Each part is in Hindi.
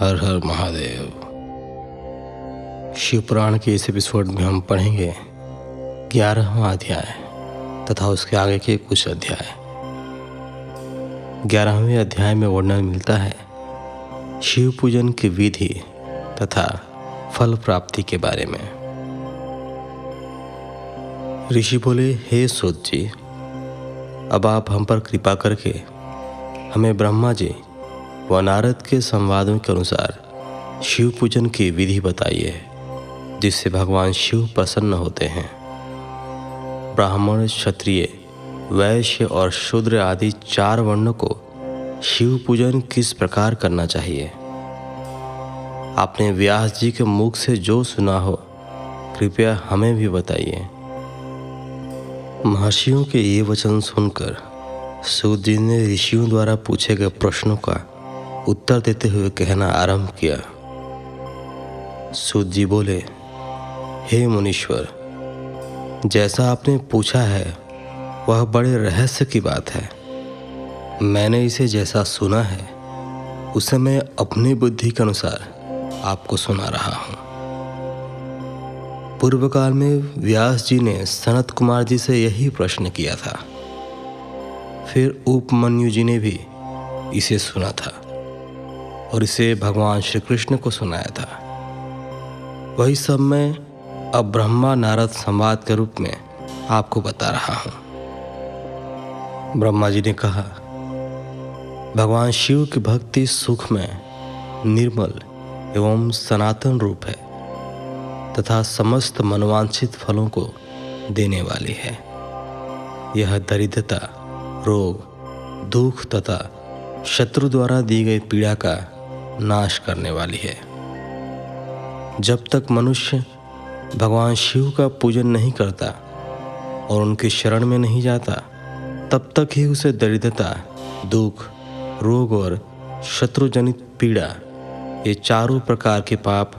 हर हर महादेव। शिव पुराण के इस एपिसोड में हम पढ़ेंगे 11वां अध्याय तथा उसके आगे के कुछ अध्याय। 11वें अध्याय में वर्णन मिलता है शिव पूजन की विधि तथा फल प्राप्ति के बारे में। ऋषि बोले, हे सूत जी, अब आप हम पर कृपा करके हमें ब्रह्मा जी व नारद के संवादों के अनुसार शिव पूजन की विधि बताइए, जिससे भगवान शिव प्रसन्न होते हैं। ब्राह्मण, क्षत्रिय, वैश्य और शूद्र आदि 4 वर्णों को शिव पूजन किस प्रकार करना चाहिए? आपने व्यास जी के मुख से जो सुना हो, कृपया हमें भी बताइए। महर्षियों के ये वचन सुनकर सूत जी ने ऋषियों द्वारा पूछे गए प्रश्नों का उत्तर देते हुए कहना आरंभ किया। सूत जी बोले, हे मुनीश्वर, जैसा आपने पूछा है वह बड़े रहस्य की बात है। मैंने इसे जैसा सुना है उसे मैं अपनी बुद्धि के अनुसार आपको सुना रहा हूँ। पूर्व काल में व्यास जी ने सनत कुमार जी से यही प्रश्न किया था। फिर उपमन्यु जी ने भी इसे सुना था और इसे भगवान श्री कृष्ण को सुनाया था। वही सब मैं अब ब्रह्मा नारद संवाद के रूप में आपको बता रहा हूँ। ब्रह्मा जी ने कहा, भगवान शिव की भक्ति सुख में निर्मल एवं सनातन रूप है तथा समस्त मनोवांछित फलों को देने वाली है। यह दरिद्रता, रोग, दुख तथा शत्रु द्वारा दी गई पीड़ा का नाश करने वाली है। जब तक मनुष्य भगवान शिव का पूजन नहीं करता और उनकी शरण में नहीं जाता, तब तक ही उसे दरिद्रता, दुख, रोग और शत्रुजनित पीड़ा, ये चारों प्रकार के पाप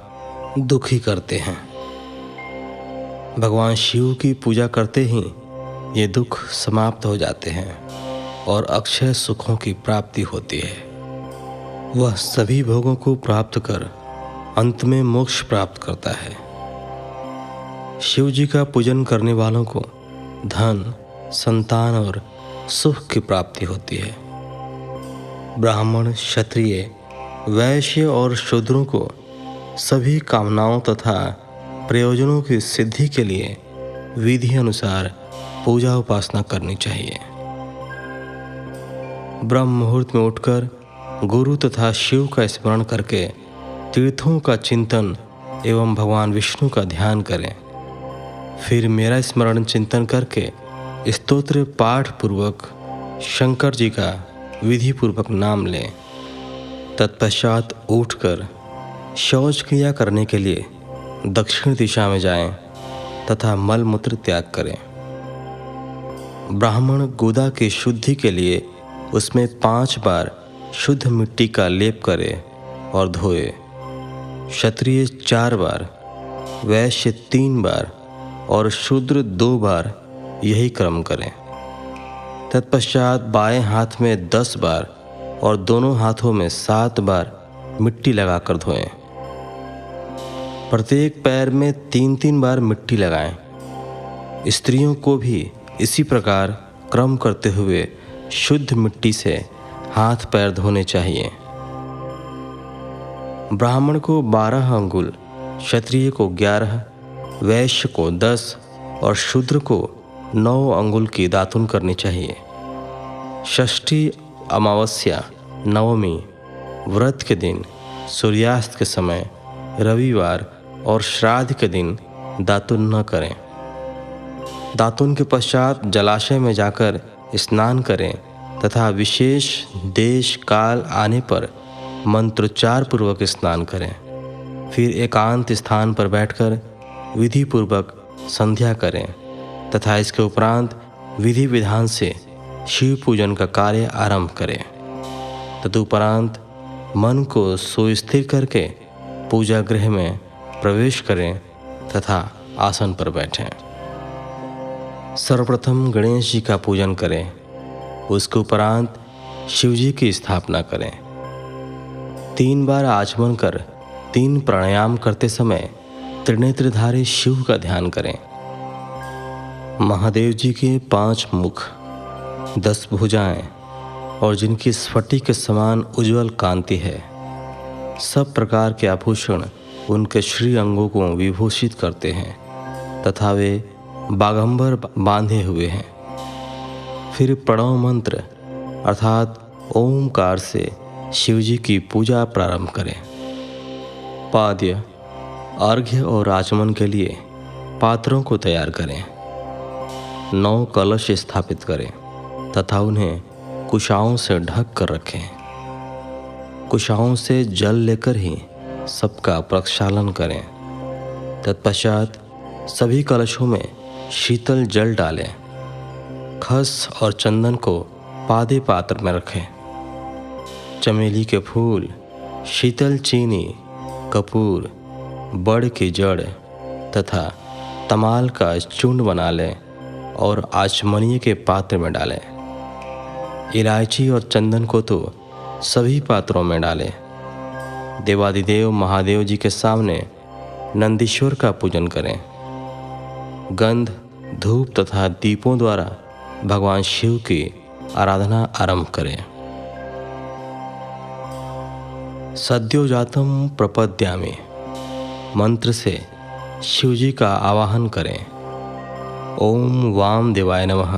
दुखी करते हैं। भगवान शिव की पूजा करते ही ये दुख समाप्त हो जाते हैं और अक्षय सुखों की प्राप्ति होती है। वह सभी भोगों को प्राप्त कर अंत में मोक्ष प्राप्त करता है। शिव जी का पूजन करने वालों को धन, संतान और सुख की प्राप्ति होती है। ब्राह्मण, क्षत्रिय, वैश्य और शूद्रों को सभी कामनाओं तथा प्रयोजनों की सिद्धि के लिए विधि अनुसार पूजा उपासना करनी चाहिए। ब्रह्म मुहूर्त में उठकर गुरु तथा शिव का स्मरण करके तीर्थों का चिंतन एवं भगवान विष्णु का ध्यान करें। फिर मेरा स्मरण चिंतन करके स्तोत्र पाठ पूर्वक शंकर जी का विधि पूर्वक नाम लें। तत्पश्चात उठकर शौच क्रिया करने के लिए दक्षिण दिशा में जाएं तथा मल मूत्र त्याग करें। ब्राह्मण गोदा की शुद्धि के लिए उसमें 5 बार शुद्ध मिट्टी का लेप करे और धोए। क्षत्रिय 4 बार, वैश्य 3 बार और शूद्र 2 बार यही क्रम करें। तत्पश्चात बाएं हाथ में 10 बार और दोनों हाथों में 7 बार मिट्टी लगाकर धोएं। प्रत्येक पैर में 3-3 बार मिट्टी लगाएं। स्त्रियों को भी इसी प्रकार क्रम करते हुए शुद्ध मिट्टी से हाथ पैर धोने चाहिए। ब्राह्मण को 12 अंगुल, क्षत्रिय को 11, वैश्य को 10 और शूद्र को 9 अंगुल की दातुन करनी चाहिए। षष्ठी, अमावस्या, नवमी, व्रत के दिन, सूर्यास्त के समय, रविवार और श्राद्ध के दिन दातुन न करें। दातुन के पश्चात जलाशय में जाकर स्नान करें तथा विशेष देश काल आने पर मंत्रोच्चार पूर्वक स्नान करें। फिर एकांत स्थान पर बैठकर विधि पूर्वक संध्या करें तथा इसके उपरांत विधि विधान से शिव पूजन का कार्य आरंभ करें। तदुपरांत मन को सुस्थिर करके पूजा गृह में प्रवेश करें तथा आसन पर बैठें। सर्वप्रथम गणेश जी का पूजन करें, उसके उपरांत शिव जी की स्थापना करें। 3 बार आचमन कर 3 प्राणायाम करते समय त्रिनेत्रधारी शिव का ध्यान करें। महादेव जी के 5 मुख, 10 भुजाएं और जिनकी स्फटिक के समान उज्जवल कांति है, सब प्रकार के आभूषण उनके श्री अंगों को विभूषित करते हैं तथा वे बागंबर बांधे हुए हैं। फिर प्रणव मंत्र अर्थात ओमकार से शिवजी की पूजा प्रारंभ करें। पाद्य, अर्घ्य और आचमन के लिए पात्रों को तैयार करें। 9 कलश स्थापित करें तथा उन्हें कुशाओं से ढक कर रखें। कुशाओं से जल लेकर ही सबका प्रक्षालन करें। तत्पश्चात सभी कलशों में शीतल जल डालें। खस और चंदन को पादे पात्र में रखें। चमेली के फूल, शीतल चीनी, कपूर, बड़ की जड़ तथा तमाल का चूर्ण बना लें और आचमनीय के पात्र में डालें। इलायची और चंदन को तो सभी पात्रों में डालें। देवादिदेव महादेव जी के सामने नंदीश्वर का पूजन करें। गंध, धूप तथा दीपों द्वारा भगवान शिव की आराधना आरंभ करें। सद्योजातम प्रपद्यामि मंत्र से शिवजी का आवाहन करें। ओम वाम देवाय नमः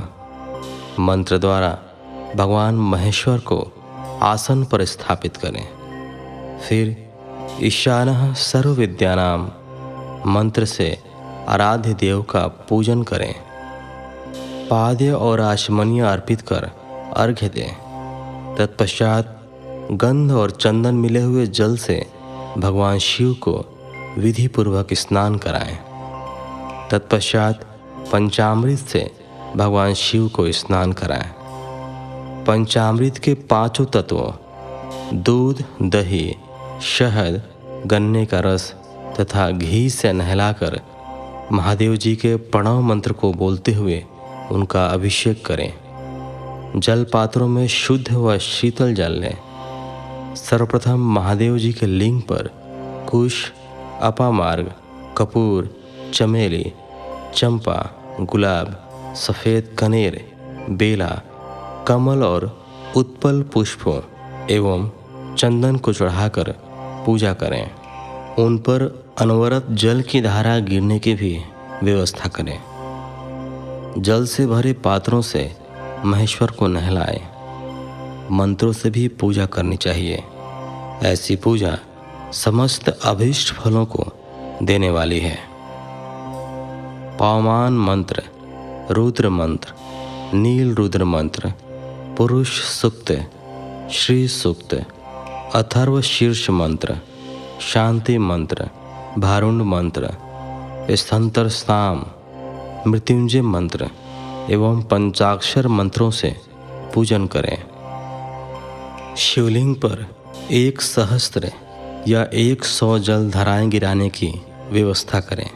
मंत्र द्वारा भगवान महेश्वर को आसन पर स्थापित करें। फिर ईशानः सर्व विद्यानाम मंत्र से आराध्य देव का पूजन करें। पाद्य और आचमनीय अर्पित कर अर्घ्य दें। तत्पश्चात गंध और चंदन मिले हुए जल से भगवान शिव को विधि पूर्वक स्नान कराएं। तत्पश्चात पंचामृत से भगवान शिव को स्नान कराएं। पंचामृत के 5 तत्वों दूध, दही, शहद, गन्ने का रस तथा घी से नहलाकर महादेव जी के प्रणव मंत्र को बोलते हुए उनका अभिषेक करें। जल पात्रों में शुद्ध व शीतल जल लें। सर्वप्रथम महादेव जी के लिंग पर कुश, अपामार्ग, कपूर, चमेली, चंपा, गुलाब, सफ़ेद कनेर, बेला, कमल और उत्पल पुष्पों एवं चंदन को चढ़ाकर पूजा करें। उन पर अनवरत जल की धारा गिरने की भी व्यवस्था करें। जल से भरे पात्रों से महेश्वर को नहलाएं। मंत्रों से भी पूजा करनी चाहिए। ऐसी पूजा समस्त अभीष्ट फलों को देने वाली है। पावमान मंत्र, रुद्र मंत्र, नील रुद्र मंत्र, पुरुष सूक्त, श्री सूक्त, अथर्व शीर्ष मंत्र, शांति मंत्र, भारुंड मंत्र, स्थंतर स्नाम, मृत्युंजय मंत्र एवं पंचाक्षर मंत्रों से पूजन करें। शिवलिंग पर 1 सहस्त्र या 100 जल धाराएं गिराने की व्यवस्था करें।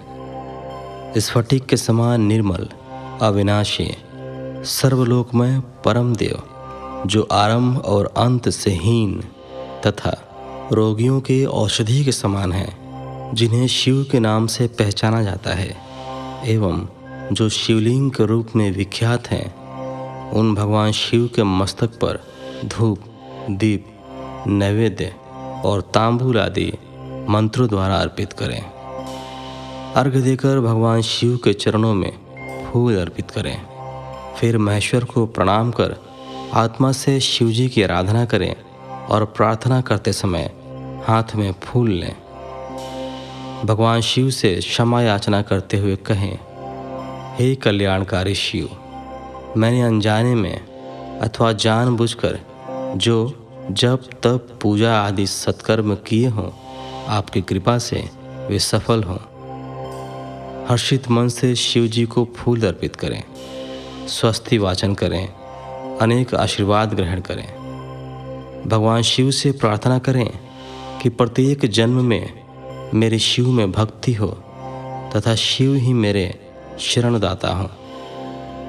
स्फटिक के समान निर्मल, अविनाशी, सर्वलोकमय परम देव जो आरंभ और अंत से हीन तथा रोगियों के औषधि के समान है, जिन्हें शिव के नाम से पहचाना जाता है एवं जो शिवलिंग के रूप में विख्यात हैं, उन भगवान शिव के मस्तक पर धूप, दीप, नैवेद्य और तांबूल आदि मंत्रों द्वारा अर्पित करें। अर्घ्य देकर भगवान शिव के चरणों में फूल अर्पित करें। फिर महेश्वर को प्रणाम कर आत्मा से शिवजी की आराधना करें और प्रार्थना करते समय हाथ में फूल लें। भगवान शिव से क्षमा याचना करते हुए कहें, हे कल्याणकारी शिव, मैंने अनजाने में अथवा जानबूझकर जो जप, तप, पूजा आदि सत्कर्म किए हों, आपकी कृपा से वे सफल हों। हर्षित मन से शिव जी को फूल अर्पित करें, स्वस्ति वाचन करें, अनेक आशीर्वाद ग्रहण करें। भगवान शिव से प्रार्थना करें कि प्रत्येक जन्म में मेरे शिव में भक्ति हो तथा शिव ही मेरे शरणदाता हों।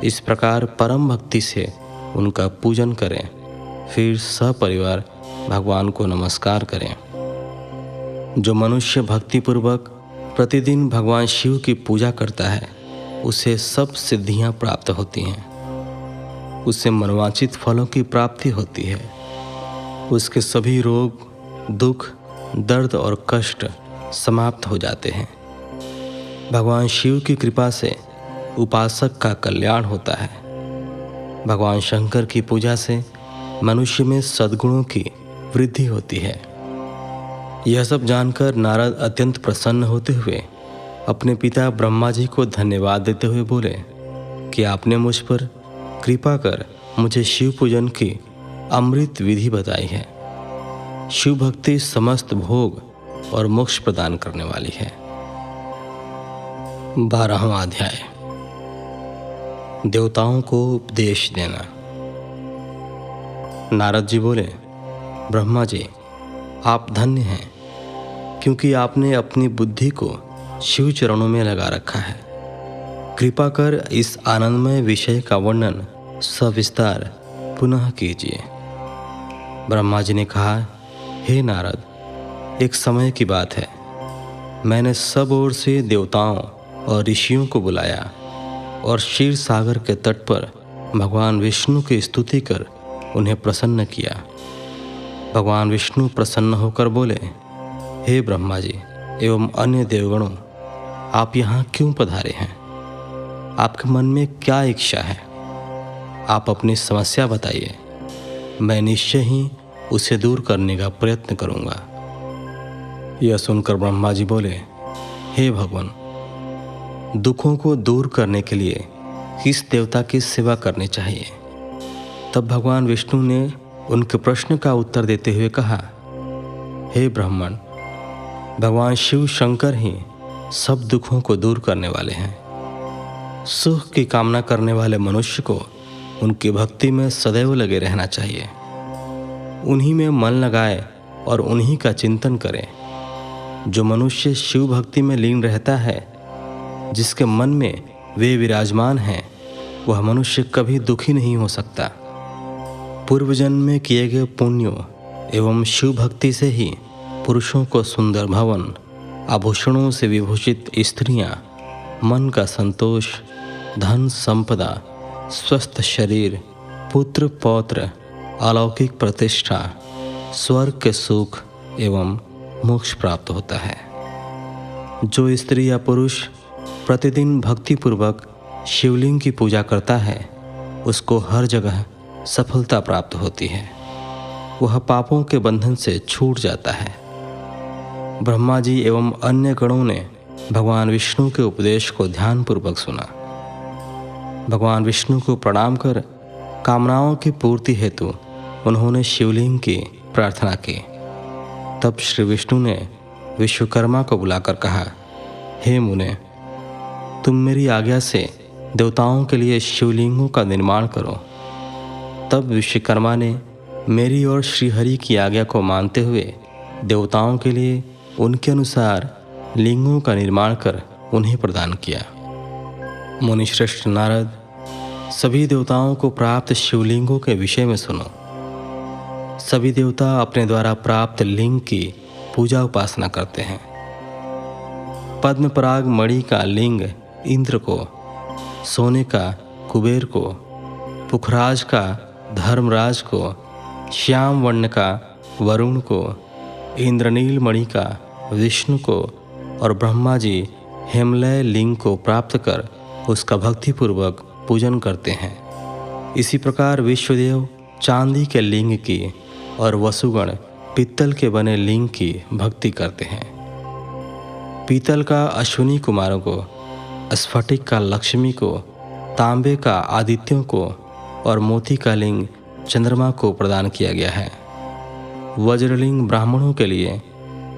इस प्रकार परम भक्ति से उनका पूजन करें। फिर सपरिवार भगवान को नमस्कार करें। जो मनुष्य भक्तिपूर्वक प्रतिदिन भगवान शिव की पूजा करता है उसे सब सिद्धियां प्राप्त होती हैं, उसे मनोवांछित फलों की प्राप्ति होती है, उसके सभी रोग, दुख, दर्द और कष्ट समाप्त हो जाते हैं। भगवान शिव की कृपा से उपासक का कल्याण होता है। भगवान शंकर की पूजा से मनुष्य में सद्गुणों की वृद्धि होती है। यह सब जानकर नारद अत्यंत प्रसन्न होते हुए अपने पिता ब्रह्मा जी को धन्यवाद देते हुए बोले कि आपने मुझ पर कृपा कर मुझे शिव पूजन की अमृत विधि बताई है। शिव भक्ति समस्त भोग और मोक्ष प्रदान करने वाली है। 12वां अध्याय, देवताओं को उपदेश देना। नारद जी बोले, ब्रह्मा जी, आप धन्य हैं क्योंकि आपने अपनी बुद्धि को शिव चरणों में लगा रखा है। कृपा कर इस आनंदमय विषय का वर्णन सविस्तार पुनः कीजिए। ब्रह्मा जी ने कहा, हे नारद, एक समय की बात है, मैंने सब ओर से देवताओं और ऋषियों को बुलाया और क्षीर सागर के तट पर भगवान विष्णु की स्तुति कर उन्हें प्रसन्न किया। भगवान विष्णु प्रसन्न होकर बोले, हे ब्रह्मा जी एवं अन्य देवगणों, आप यहाँ क्यों पधारे हैं? आपके मन में क्या इच्छा है? आप अपनी समस्या बताइए, मैं निश्चय ही उसे दूर करने का प्रयत्न करूँगा। यह सुनकर ब्रह्मा जी बोले, हे भगवान, दुखों को दूर करने के लिए किस देवता की सेवा करनी चाहिए? तब भगवान विष्णु ने उनके प्रश्न का उत्तर देते हुए कहा, हे ब्राह्मण, भगवान शिव शंकर ही सब दुखों को दूर करने वाले हैं। सुख की कामना करने वाले मनुष्य को उनकी भक्ति में सदैव लगे रहना चाहिए। उन्हीं में मन लगाए और उन्हीं का चिंतन करे। जो मनुष्य शिव भक्ति में लीन रहता है, जिसके मन में वे विराजमान हैं, वह मनुष्य कभी दुखी नहीं हो सकता। पूर्व जन्म में किए गए पुण्यों एवं शिव भक्ति से ही पुरुषों को सुंदर भवन, आभूषणों से विभूषित स्त्रियां, मन का संतोष, धन संपदा, स्वस्थ शरीर, पुत्र पौत्र, अलौकिक प्रतिष्ठा, स्वर्ग के सुख एवं मोक्ष प्राप्त होता है। जो स्त्री या पुरुष प्रतिदिन भक्तिपूर्वक शिवलिंग की पूजा करता है, उसको हर जगह सफलता प्राप्त होती है। वह पापों के बंधन से छूट जाता है। ब्रह्मा जी एवं अन्य गणों ने भगवान विष्णु के उपदेश को ध्यानपूर्वक सुना। भगवान विष्णु को प्रणाम कर कामनाओं की पूर्ति हेतु उन्होंने शिवलिंग की प्रार्थना की। तब श्री विष्णु ने विश्वकर्मा को बुलाकर कहा, हे मुने, तुम मेरी आज्ञा से देवताओं के लिए शिवलिंगों का निर्माण करो। तब विश्वकर्मा ने मेरी और श्रीहरि की आज्ञा को मानते हुए देवताओं के लिए उनके अनुसार लिंगों का निर्माण कर उन्हें प्रदान किया। मुनिश्रेष्ठ नारद, सभी देवताओं को प्राप्त शिवलिंगों के विषय में सुनो। सभी देवता अपने द्वारा प्राप्त लिंग की पूजा उपासना करते हैं। पद्मपराग मणि का लिंग इंद्र को, सोने का कुबेर को, पुखराज का धर्मराज को, श्याम वर्ण का वरुण को, इंद्रनील मणि का विष्णु को और ब्रह्मा जी हेमलय लिंग को प्राप्त कर उसका भक्तिपूर्वक पूजन करते हैं। इसी प्रकार विश्वदेव चांदी के लिंग की और वसुगण पीतल के बने लिंग की भक्ति करते हैं। पीतल का अश्विनी कुमारों को, स्फटिक का लक्ष्मी को, तांबे का आदित्यों को और मोती का लिंग चंद्रमा को प्रदान किया गया है। वज्रलिंग ब्राह्मणों के लिए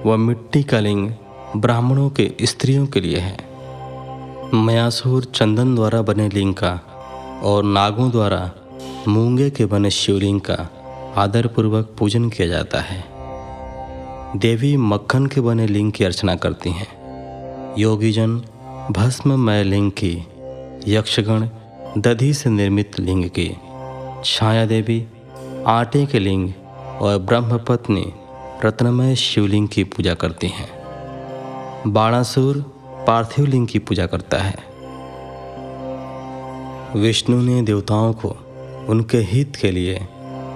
व मिट्टी का लिंग ब्राह्मणों के स्त्रियों के लिए है। मयासुर चंदन द्वारा बने लिंग का और नागों द्वारा मूंगे के बने शिवलिंग का आदरपूर्वक पूजन किया जाता है। देवी मक्खन के बने लिंग की अर्चना करती हैं। योगीजन भस्ममय लिंग की, यक्षगण दधि से निर्मित लिंग की, छाया देवी आटे के लिंग और ब्रह्मपत्नी रत्नमय शिवलिंग की पूजा करती हैं। बाणासुर पार्थिव लिंग की पूजा करता है। विष्णु ने देवताओं को उनके हित के लिए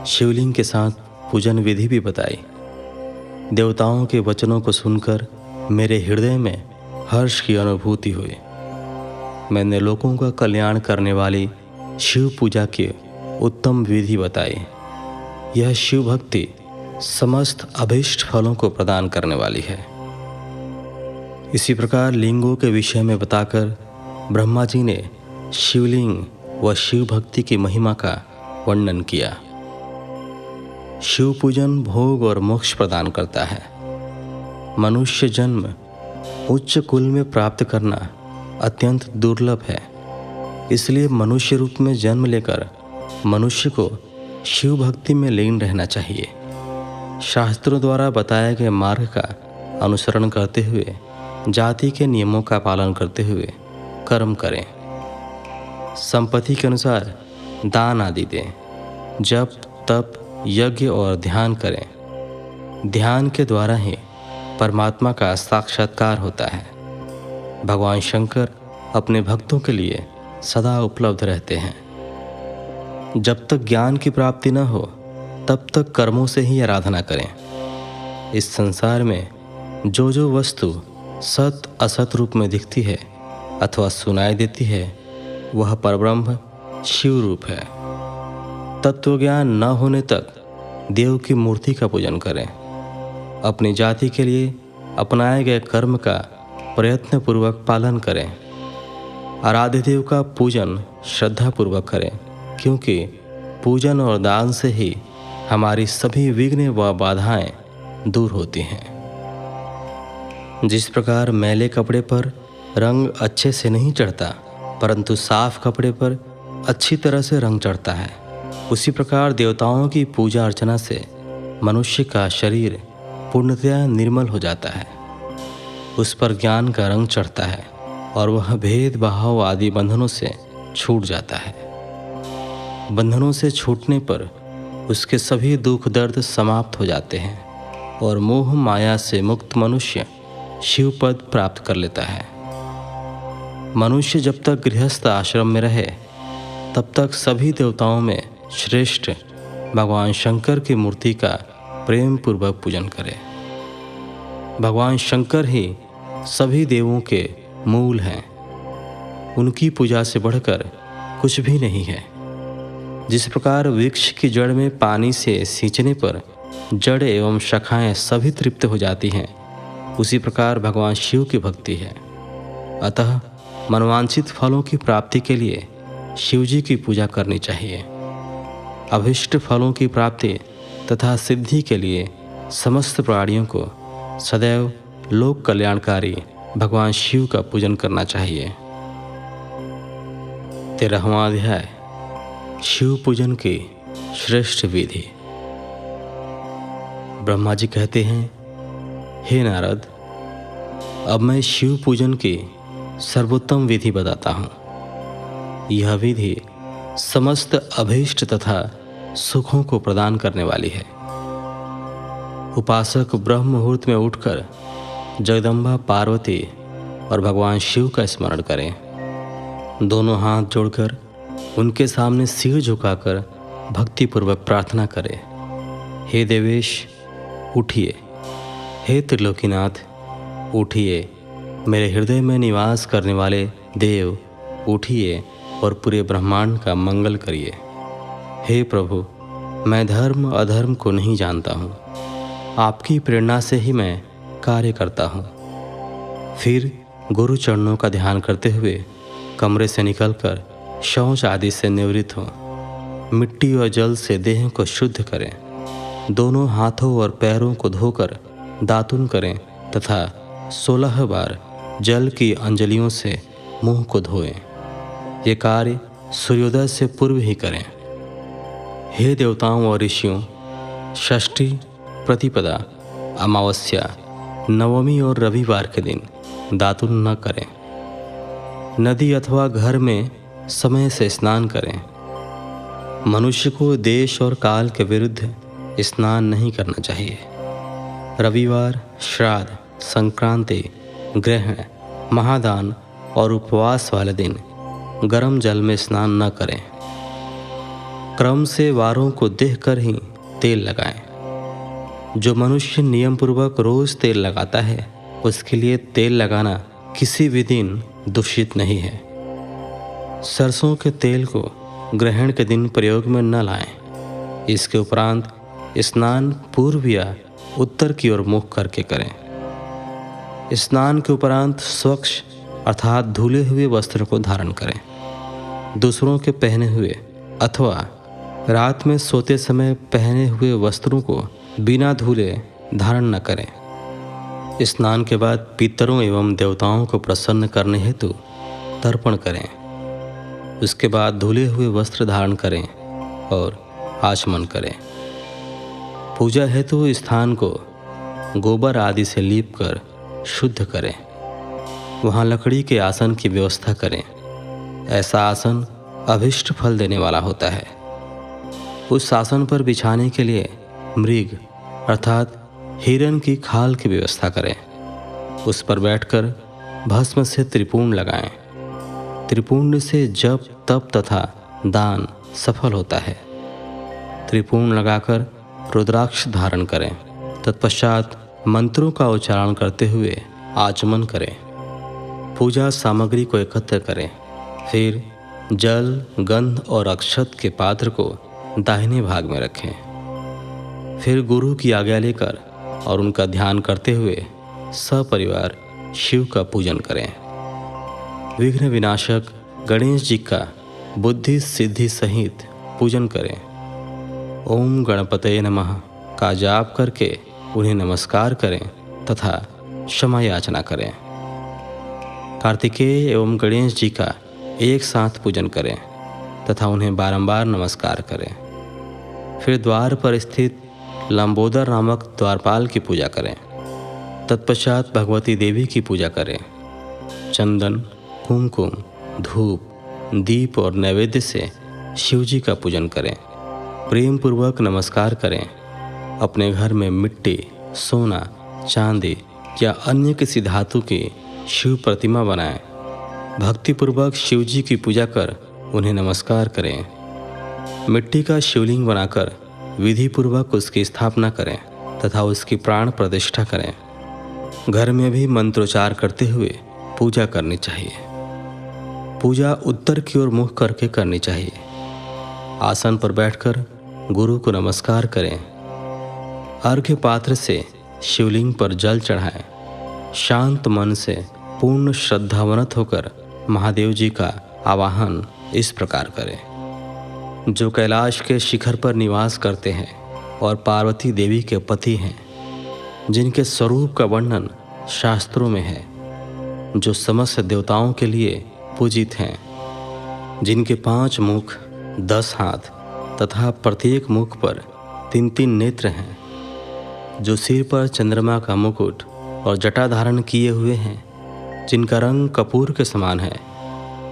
शिवलिंग के साथ पूजन विधि भी बताई। देवताओं के वचनों को सुनकर मेरे हृदय में हर्ष की अनुभूति हुई। मैंने लोगों का कल्याण करने वाली शिव पूजा की उत्तम विधि बताई। यह शिव भक्ति समस्त अभीष्ट फलों को प्रदान करने वाली है। इसी प्रकार लिंगों के विषय में बताकर ब्रह्मा जी ने शिवलिंग व शिव भक्ति की महिमा का वर्णन किया। शिव पूजन भोग और मोक्ष प्रदान करता है। मनुष्य जन्म उच्च कुल में प्राप्त करना अत्यंत दुर्लभ है। इसलिए मनुष्य रूप में जन्म लेकर मनुष्य को शिव भक्ति में लीन रहना चाहिए। शास्त्रों द्वारा बताए गए मार्ग का अनुसरण करते हुए जाति के नियमों का पालन करते हुए कर्म करें। संपत्ति के अनुसार दान आदि दें। जप तप यज्ञ और ध्यान करें। ध्यान के द्वारा ही परमात्मा का साक्षात्कार होता है। भगवान शंकर अपने भक्तों के लिए सदा उपलब्ध रहते हैं। जब तक ज्ञान की प्राप्ति न हो तब तक कर्मों से ही आराधना करें। इस संसार में जो वस्तु सत असत रूप में दिखती है अथवा सुनाई देती है वह परब्रह्म शिव रूप है। तत्वज्ञान न होने तक देव की मूर्ति का पूजन करें। अपनी जाति के लिए अपनाए गए कर्म का प्रयत्नपूर्वक पालन करें। आराध्य देव का पूजन श्रद्धापूर्वक करें, क्योंकि पूजन और दान से ही हमारी सभी विघ्न व बाधाएं दूर होती हैं। जिस प्रकार मैले कपड़े पर रंग अच्छे से नहीं चढ़ता, परंतु साफ कपड़े पर अच्छी तरह से रंग चढ़ता है, उसी प्रकार देवताओं की पूजा अर्चना से मनुष्य का शरीर पूर्णतया निर्मल हो जाता है। उस पर ज्ञान का रंग चढ़ता है और वह भेदभाव आदि बंधनों से छूट जाता है। बंधनों से छूटने पर उसके सभी दुख दर्द समाप्त हो जाते हैं और मोह माया से मुक्त मनुष्य शिव पद प्राप्त कर लेता है। मनुष्य जब तक गृहस्थ आश्रम में रहे तब तक सभी देवताओं में श्रेष्ठ भगवान शंकर की मूर्ति का प्रेम पूर्वक पूजन करे। भगवान शंकर ही सभी देवों के मूल हैं। उनकी पूजा से बढ़कर कुछ भी नहीं है। जिस प्रकार वृक्ष की जड़ में पानी से सींचने पर जड़ एवं शाखाएं सभी तृप्त हो जाती हैं, उसी प्रकार भगवान शिव की भक्ति है। अतः मनवांछित फलों की प्राप्ति के लिए शिव जी की पूजा करनी चाहिए। अभिष्ट फलों की प्राप्ति तथा सिद्धि के लिए समस्त प्राणियों को सदैव लोक कल्याणकारी भगवान शिव का पूजन करना चाहिए। 13वां अध्याय शिव पूजन की श्रेष्ठ विधि। ब्रह्मा जी कहते हैं, हे नारद, अब मैं शिव पूजन की सर्वोत्तम विधि बताता हूँ। यह विधि समस्त अभीष्ट तथा सुखों को प्रदान करने वाली है। उपासक ब्रह्म मुहूर्त में उठकर जगदम्बा पार्वती और भगवान शिव का स्मरण करें। दोनों हाथ जोड़कर उनके सामने सिर झुकाकर भक्तिपूर्वक प्रार्थना करें, हे देवेश उठिए, हे त्रिलोकीनाथ उठिए, मेरे हृदय में निवास करने वाले देव उठिए और पूरे ब्रह्मांड का मंगल करिए। हे प्रभु, मैं धर्म अधर्म को नहीं जानता हूँ, आपकी प्रेरणा से ही मैं कार्य करता हूँ। फिर गुरु चरणों का ध्यान करते हुए कमरे से निकलकर शौच आदि से निवृत्त हो। मिट्टी और जल से देह को शुद्ध करें। दोनों हाथों और पैरों को धोकर दातुन करें तथा 16 बार जल की अंजलियों से मुंह को धोएं। ये कार्य सूर्योदय से पूर्व ही करें। हे देवताओं और ऋषियों, षष्ठी, प्रतिपदा, अमावस्या, नवमी और रविवार के दिन दातुन न करें। नदी अथवा घर में समय से स्नान करें। मनुष्य को देश और काल के विरुद्ध स्नान नहीं करना चाहिए। रविवार, श्राद्ध, संक्रांति, ग्रहण, महादान और उपवास वाले दिन गर्म जल में स्नान न करें। क्रम से वारों को देखकर ही तेल लगाएं। जो मनुष्य नियम पूर्वक रोज तेल लगाता है उसके लिए तेल लगाना किसी भी दिन दूषित नहीं है। सरसों के तेल को ग्रहण के दिन प्रयोग में न लाएं। इसके उपरांत स्नान पूर्व या उत्तर की ओर मुख करके करें। स्नान के उपरांत स्वच्छ अर्थात धुले हुए वस्त्र को धारण करें। दूसरों के पहने हुए अथवा रात में सोते समय पहने हुए वस्त्रों को बिना धुले धारण न करें। स्नान के बाद पितरों एवं देवताओं को प्रसन्न करने हेतु तर्पण करें। उसके बाद धुले हुए वस्त्र धारण करें और आचमन करें। पूजा हेतु स्थान को गोबर आदि से लीप कर शुद्ध करें। वहाँ लकड़ी के आसन की व्यवस्था करें। ऐसा आसन अभिष्ट फल देने वाला होता है। उस आसन पर बिछाने के लिए मृग अर्थात हिरण की खाल की व्यवस्था करें। उस पर बैठकर भस्म से त्रिपुंड लगाएं। त्रिपुंड से जप, तप तथा दान सफल होता है। त्रिपुंड लगाकर रुद्राक्ष धारण करें। तत्पश्चात मंत्रों का उच्चारण करते हुए आचमन करें। पूजा सामग्री को एकत्र करें। फिर जल, गंध और अक्षत के पात्र को दाहिने भाग में रखें। फिर गुरु की आज्ञा लेकर और उनका ध्यान करते हुए सपरिवार शिव का पूजन करें। विघ्न विनाशक गणेश जी का बुद्धि सिद्धि सहित पूजन करें। ओम गणपतये नमः का जाप करके उन्हें नमस्कार करें तथा क्षमा याचना करें। कार्तिकेय एवं गणेश जी का एक साथ पूजन करें तथा उन्हें बारंबार नमस्कार करें। फिर द्वार पर स्थित लंबोदर नामक द्वारपाल की पूजा करें। तत्पश्चात भगवती देवी की पूजा करें। चंदन, कुमकुम, धूप, दीप और नैवेद्य से शिव जी का पूजन करें। प्रेम पूर्वक नमस्कार करें। अपने घर में मिट्टी, सोना, चांदी या अन्य किसी धातु की शिव प्रतिमा बनाएं। भक्तिपूर्वक शिव जी की पूजा कर उन्हें नमस्कार करें। मिट्टी का शिवलिंग बनाकर विधि पूर्वक उसकी स्थापना करें तथा उसकी प्राण प्रतिष्ठा करें। घर में भी मंत्रोच्चार करते हुए पूजा करनी चाहिए। पूजा उत्तर की ओर मुख करके करनी चाहिए। आसन पर बैठकर गुरु को नमस्कार करें। अर्घ्य पात्र से शिवलिंग पर जल चढ़ाएं। शांत मन से पूर्ण श्रद्धावनत होकर महादेव जी का आवाहन इस प्रकार करें। जो कैलाश के शिखर पर निवास करते हैं और पार्वती देवी के पति हैं, जिनके स्वरूप का वर्णन शास्त्रों में है, जो समस्त देवताओं के लिए पूजित हैं, जिनके 5 मुख, 10 हाथ तथा प्रत्येक मुख पर 3-3 नेत्र हैं, जो सिर पर चंद्रमा का मुकुट और जटा धारण किए हुए हैं, जिनका रंग कपूर के समान है,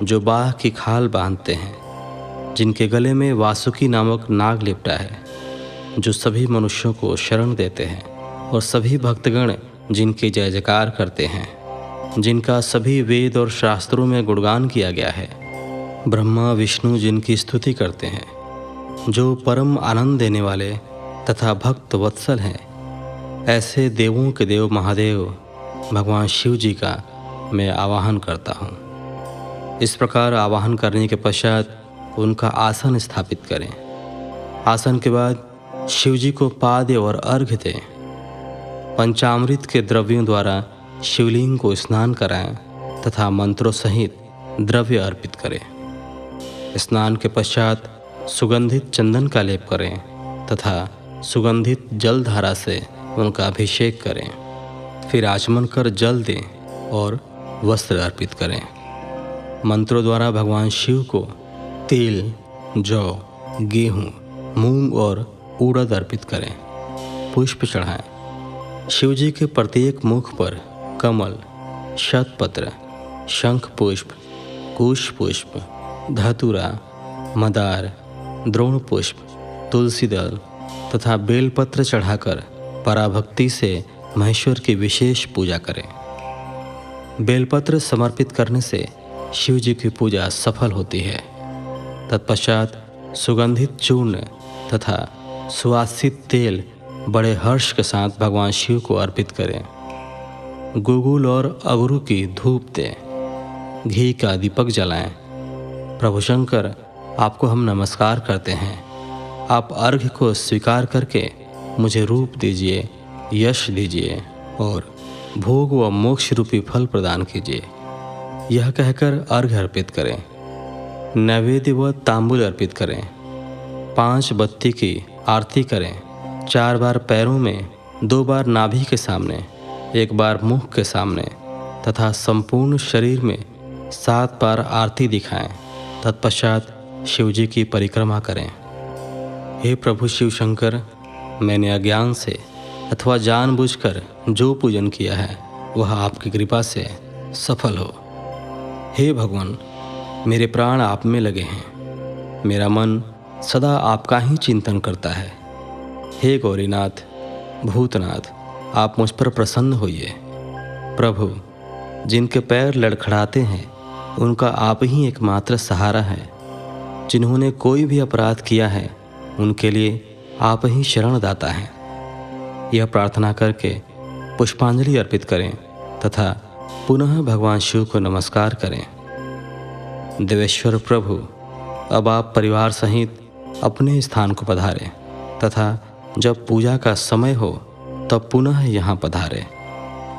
जो बाघ की खाल बांधते हैं, जिनके गले में वासुकी नामक नाग लिपटा है, जो सभी मनुष्यों को शरण देते हैं और सभी भक्तगण जिनकी जय जयकार करते हैं, जिनका सभी वेद और शास्त्रों में गुणगान किया गया है, ब्रह्मा विष्णु जिनकी स्तुति करते हैं, जो परम आनंद देने वाले तथा भक्त वत्सल हैं, ऐसे देवों के देव महादेव भगवान शिव जी का मैं आवाहन करता हूँ। इस प्रकार आवाहन करने के पश्चात उनका आसन स्थापित करें। आसन के बाद शिव जी को पाद्य और अर्घ्य दें। पंचामृत के द्रव्यों द्वारा शिवलिंग को स्नान कराएं तथा मंत्रों सहित द्रव्य अर्पित करें। स्नान के पश्चात सुगंधित चंदन का लेप करें तथा सुगंधित जल धारा से उनका अभिषेक करें। फिर आचमन कर जल दें और वस्त्र अर्पित करें। मंत्रों द्वारा भगवान शिव को तेल, जौ, गेहूँ, मूंग और उड़द अर्पित करें। पुष्प चढ़ाएं। शिव जी के प्रत्येक मुख पर कमल, शतपत्र, शंख पुष्प, कुश पुष्प, धतूरा, मदार, द्रोण पुष्प, तुलसी दल तथा बेलपत्र चढ़ाकर पराभक्ति से महेश्वर की विशेष पूजा करें। बेलपत्र समर्पित करने से शिव जी की पूजा सफल होती है। तत्पश्चात सुगंधित चूर्ण तथा सुवासित तेल बड़े हर्ष के साथ भगवान शिव को अर्पित करें। गुगुल और अगरू की धूप दें, घी का दीपक जलाएं। प्रभु शंकर, आपको हम नमस्कार करते हैं। आप अर्घ्य को स्वीकार करके मुझे रूप दीजिए, यश दीजिए और भोग व मोक्ष रूपी फल प्रदान कीजिए। यह कहकर अर्घ्य अर्पित करें। नैवेद्य व तांबूल अर्पित करें। 5 बत्ती की आरती करें। 4 बार पैरों में, 2 बार नाभि के सामने, 1 बार मुख के सामने तथा संपूर्ण शरीर में 7 बार आरती दिखाएं। तत्पश्चात शिव जी की परिक्रमा करें। हे प्रभु शिव शंकर, मैंने अज्ञान से अथवा जानबूझकर जो पूजन किया है वह आपकी कृपा से सफल हो। हे भगवान, मेरे प्राण आप में लगे हैं। मेरा मन सदा आपका ही चिंतन करता है। हे गौरीनाथ, भूतनाथ, आप मुझ पर प्रसन्न होइए। प्रभु, जिनके पैर लड़खड़ाते हैं उनका आप ही एकमात्र सहारा है। जिन्होंने कोई भी अपराध किया है उनके लिए आप ही शरणदाता हैं। यह प्रार्थना करके पुष्पांजलि अर्पित करें तथा पुनः भगवान शिव को नमस्कार करें। देवेश्वर प्रभु, अब आप परिवार सहित अपने स्थान को पधारें तथा जब पूजा का समय हो तब पुनः यहाँ पधारें।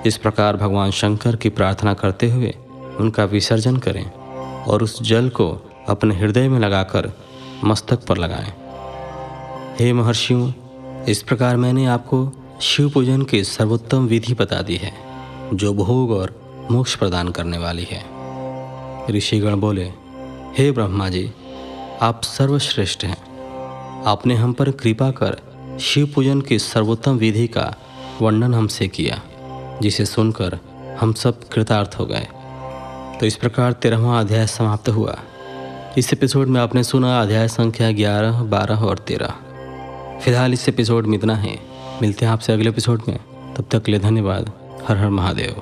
इस प्रकार भगवान शंकर की प्रार्थना करते हुए उनका विसर्जन करें और उस जल को अपने हृदय में लगाकर मस्तक पर लगाएं। हे महर्षियों, इस प्रकार मैंने आपको शिव पूजन की सर्वोत्तम विधि बता दी है जो भोग और मोक्ष प्रदान करने वाली है। ऋषिगण बोले, हे ब्रह्मा जी, आप सर्वश्रेष्ठ हैं। आपने हम पर कृपा कर शिव पूजन की सर्वोत्तम विधि का वर्णन हमसे किया, जिसे सुनकर हम सब कृतार्थ हो गए। तो इस प्रकार 13वां अध्याय समाप्त हुआ। इस एपिसोड में आपने सुना अध्याय संख्या 11, 12 और 13। फिलहाल इस एपिसोड में इतना है। मिलते हैं आपसे अगले एपिसोड में। तब तक के लिए धन्यवाद। हर हर महादेव।